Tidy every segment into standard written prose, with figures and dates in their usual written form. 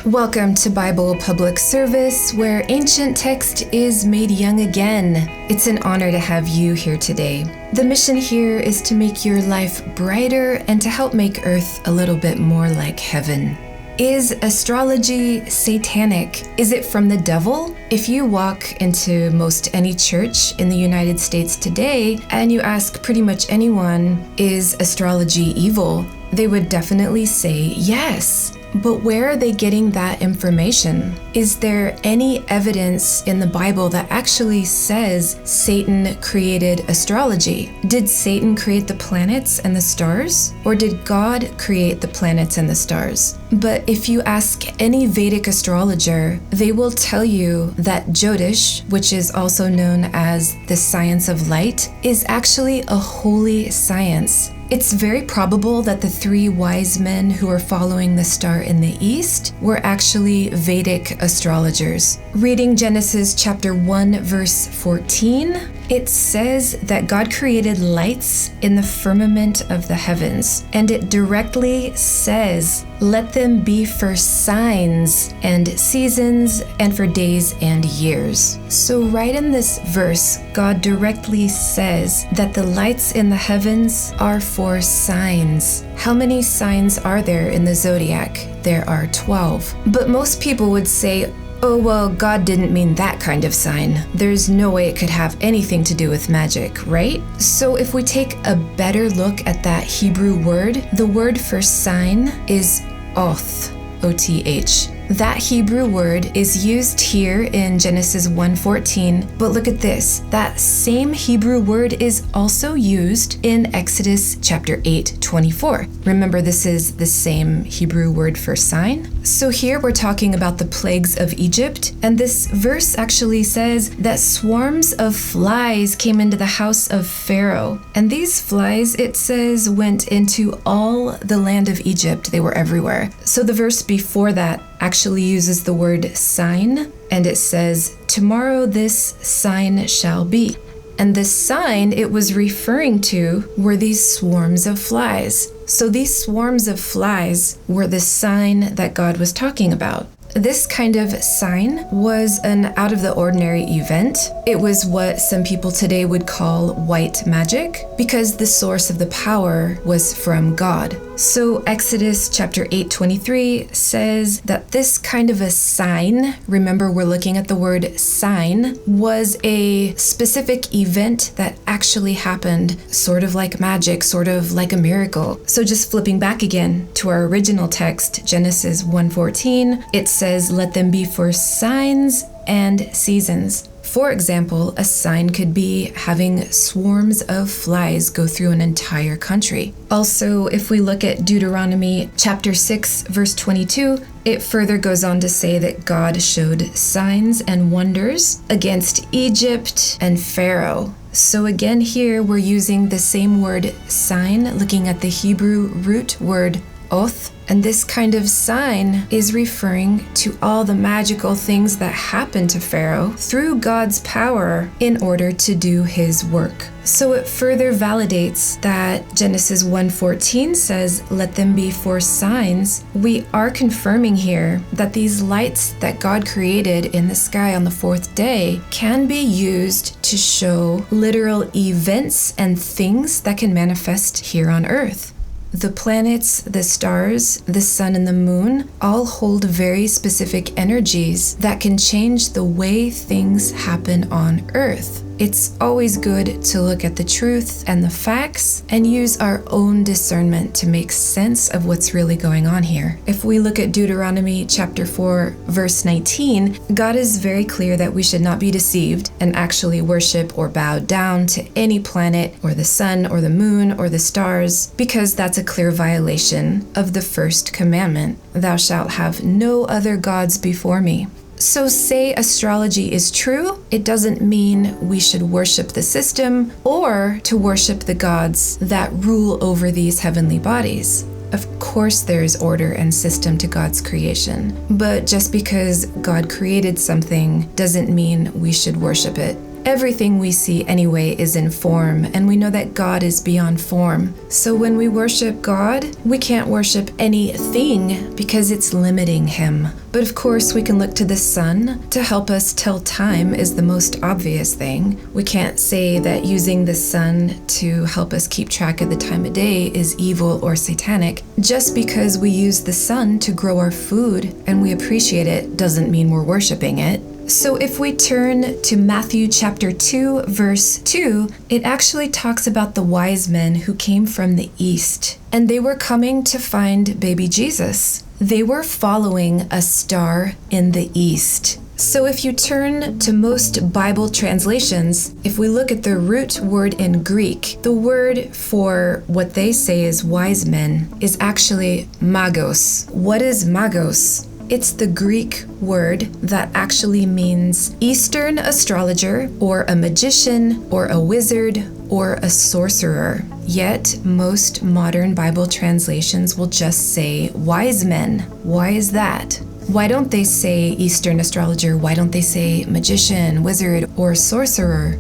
Welcome to Bible Public Service, where ancient text is made young again. It's an honor to have you here today. The mission here is to make your life brighter and to help make Earth a little bit more like heaven. Is astrology satanic? Is it from the devil? If you walk into most any church in the United States today and you ask pretty much anyone, is astrology evil? They would definitely say yes. But where are they getting that information? Is there any evidence in the Bible that actually says Satan created astrology? Did Satan create the planets and the stars? Or did God create the planets and the stars? But if you ask any Vedic astrologer, they will tell you that Jyotish, which is also known as the science of light, is actually a holy science. It's very probable that the three wise men who are following the star in the east were actually Vedic astrologers. Reading Genesis chapter 1, verse 14, it says that God created lights in the firmament of the heavens, and it directly says, "Let them be for signs and seasons and for days and years." So right in this verse, God directly says that the lights in the heavens are for signs. How many signs are there in the zodiac? There are 12. But most people would say, oh, well, God didn't mean that kind of sign. There's no way it could have anything to do with magic, right? So if we take a better look at that Hebrew word, the word for sign is oth, O-T-H. That Hebrew word is used here in Genesis 1:14, but look at this. That same Hebrew word is also used in Exodus chapter 8:24. Remember, this is the same Hebrew word for sign. So here we're talking about the plagues of Egypt, and this verse actually says that swarms of flies came into the house of Pharaoh. And these flies, it says, went into all the land of Egypt. They were everywhere. So the verse before that actually uses the word sign, and it says, "Tomorrow this sign shall be." And this sign it was referring to were these swarms of flies. So these swarms of flies were the sign that God was talking about. This kind of sign was an out-of-the-ordinary event. It was what some people today would call white magic, because the source of the power was from God. So Exodus chapter 8:23 says that this kind of a sign, remember we're looking at the word sign, was a specific event that actually happened, sort of like magic, sort of like a miracle. So just flipping back again to our original text, Genesis 1:14, it says, "Let them be for signs and seasons." For example, a sign could be having swarms of flies go through an entire country. Also, if we look at Deuteronomy chapter 6, verse 22, it further goes on to say that God showed signs and wonders against Egypt and Pharaoh. So again, here we're using the same word sign, looking at the Hebrew root word oth. And this kind of sign is referring to all the magical things that happened to Pharaoh through God's power in order to do his work. So it further validates that Genesis 1:14 says, "Let them be for signs." We are confirming here that these lights that God created in the sky on the fourth day can be used to show literal events and things that can manifest here on Earth. The planets, the stars, the sun, and the moon all hold very specific energies that can change the way things happen on Earth. It's always good to look at the truth and the facts and use our own discernment to make sense of what's really going on here. If we look at Deuteronomy chapter 4, verse 19, God is very clear that we should not be deceived and actually worship or bow down to any planet or the sun or the moon or the stars, because that's a clear violation of the first commandment, "Thou shalt have no other gods before me." So say astrology is true, it doesn't mean we should worship the system or to worship the gods that rule over these heavenly bodies. Of course there is order and system to God's creation, but just because God created something doesn't mean we should worship it. Everything we see anyway is in form, and we know that God is beyond form. So when we worship God, we can't worship anything because it's limiting Him. But of course, we can look to the sun to help us tell time is the most obvious thing. We can't say that using the sun to help us keep track of the time of day is evil or satanic. Just because we use the sun to grow our food and we appreciate it doesn't mean we're worshiping it. So if we turn to Matthew chapter 2, verse 2, it actually talks about the wise men who came from the east, and they were coming to find baby Jesus. They were following a star in the east. So if you turn to most Bible translations, if we look at the root word in Greek, the word for what they say is wise men is actually magos. What is magos? It's the Greek word that actually means Eastern astrologer, or a magician, or a wizard, or a sorcerer. Yet, most modern Bible translations will just say wise men. Why is that? Why don't they say Eastern astrologer? Why don't they say magician, wizard, or sorcerer?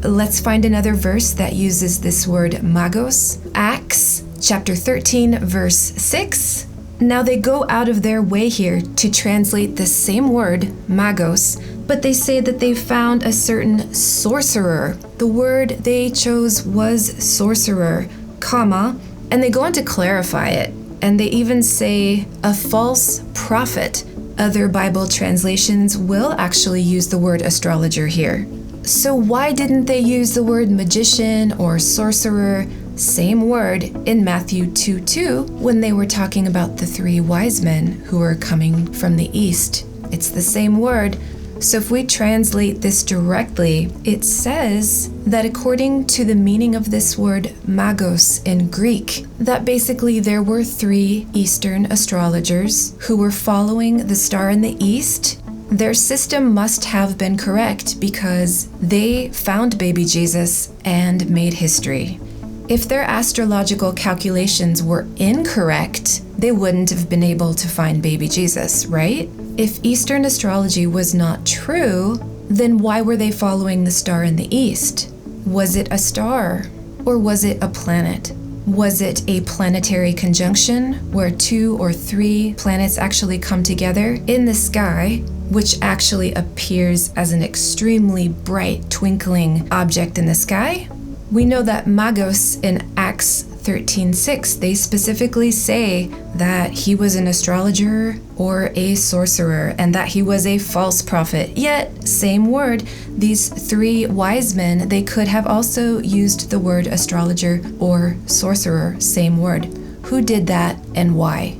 Let's find another verse that uses this word magos. Acts chapter 13, verse 6. Now they go out of their way here to translate the same word, magos, but they say that they found a certain sorcerer. The word they chose was sorcerer, comma, and they go on to clarify it. And they even say a false prophet. Other Bible translations will actually use the word astrologer here. So why didn't they use the word magician or sorcerer, same word, in Matthew 2:2 when they were talking about the three wise men who were coming from the east? It's the same word. So if we translate this directly, it says that according to the meaning of this word magos in Greek, that basically there were three Eastern astrologers who were following the star in the east. Their system must have been correct because they found baby Jesus and made history. If their astrological calculations were incorrect, they wouldn't have been able to find baby Jesus, right? If Eastern astrology was not true, then why were they following the star in the east? Was it a star or was it a planet? Was it a planetary conjunction where 2 or 3 planets actually come together in the sky, which actually appears as an extremely bright twinkling object in the sky? We know that magos in Acts 13:6, they specifically say that he was an astrologer or a sorcerer and that he was a false prophet. Yet, same word, these three wise men, they could have also used the word astrologer or sorcerer, same word. Who did that and why?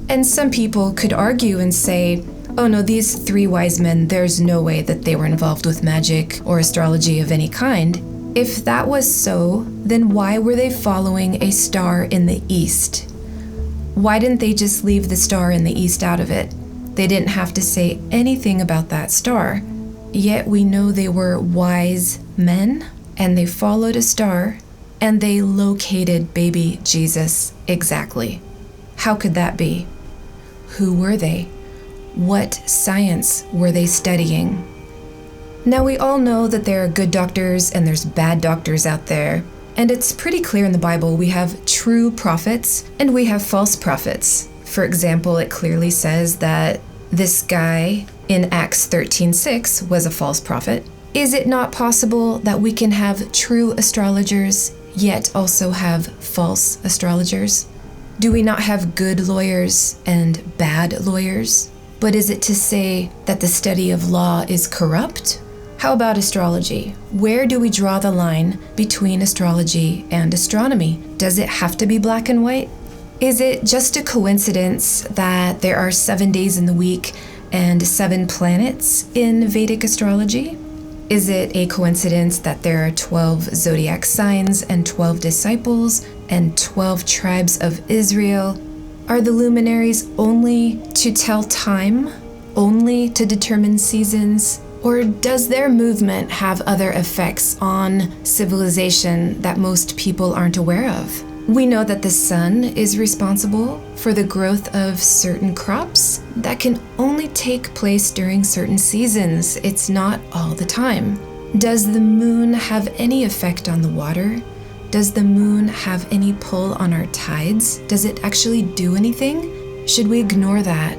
And some people could argue and say, oh no, these three wise men, there's no way that they were involved with magic or astrology of any kind. If that was so, then why were they following a star in the east? Why didn't they just leave the star in the east out of it? They didn't have to say anything about that star. Yet we know they were wise men, and they followed a star, and they located baby Jesus exactly. How could that be? Who were they? What science were they studying? Now, we all know that there are good doctors and there's bad doctors out there. And it's pretty clear in the Bible we have true prophets and we have false prophets. For example, it clearly says that this guy in Acts 13:6 was a false prophet. Is it not possible that we can have true astrologers yet also have false astrologers? Do we not have good lawyers and bad lawyers? But is it to say that the study of law is corrupt? How about astrology? Where do we draw the line between astrology and astronomy? Does it have to be black and white? Is it just a coincidence that there are 7 days in the week and 7 planets in Vedic astrology? Is it a coincidence that there are 12 zodiac signs and 12 disciples and 12 tribes of Israel? Are the luminaries only to tell time? Only to determine seasons? Or does their movement have other effects on civilization that most people aren't aware of? We know that the sun is responsible for the growth of certain crops that can only take place during certain seasons. It's not all the time. Does the moon have any effect on the water? Does the moon have any pull on our tides? Does it actually do anything? Should we ignore that?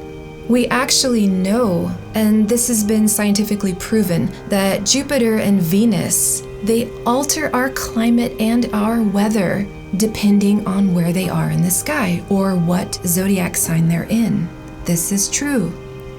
We actually know, and this has been scientifically proven, that Jupiter and Venus, they alter our climate and our weather depending on where they are in the sky or what zodiac sign they're in. This is true.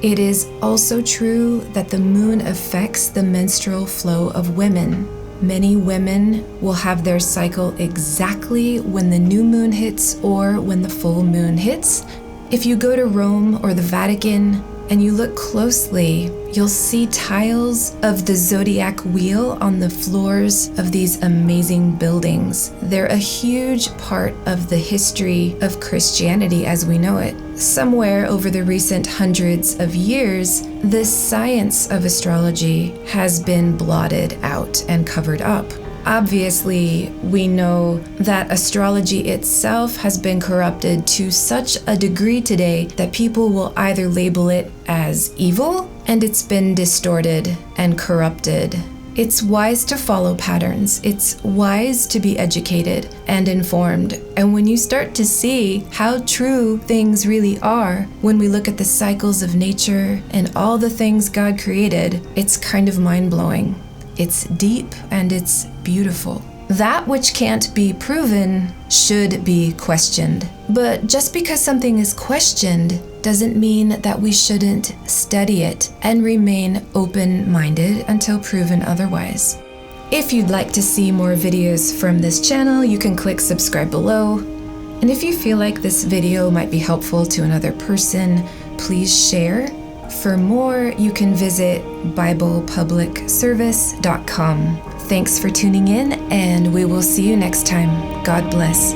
It is also true that the moon affects the menstrual flow of women. Many women will have their cycle exactly when the new moon hits or when the full moon hits. If you go to Rome or the Vatican and you look closely, you'll see tiles of the zodiac wheel on the floors of these amazing buildings. They're a huge part of the history of Christianity as we know it. Somewhere over the recent hundreds of years, the science of astrology has been blotted out and covered up. Obviously, we know that astrology itself has been corrupted to such a degree today that people will either label it as evil, and it's been distorted and corrupted. It's wise to follow patterns. It's wise to be educated and informed. And when you start to see how true things really are, when we look at the cycles of nature and all the things God created, it's kind of mind-blowing. It's deep and it's beautiful. That which can't be proven should be questioned. But just because something is questioned doesn't mean that we shouldn't study it and remain open-minded until proven otherwise. If you'd like to see more videos from this channel, you can click subscribe below. And if you feel like this video might be helpful to another person, please share. For more, you can visit BiblePublicService.com. Thanks for tuning in, and we will see you next time. God bless.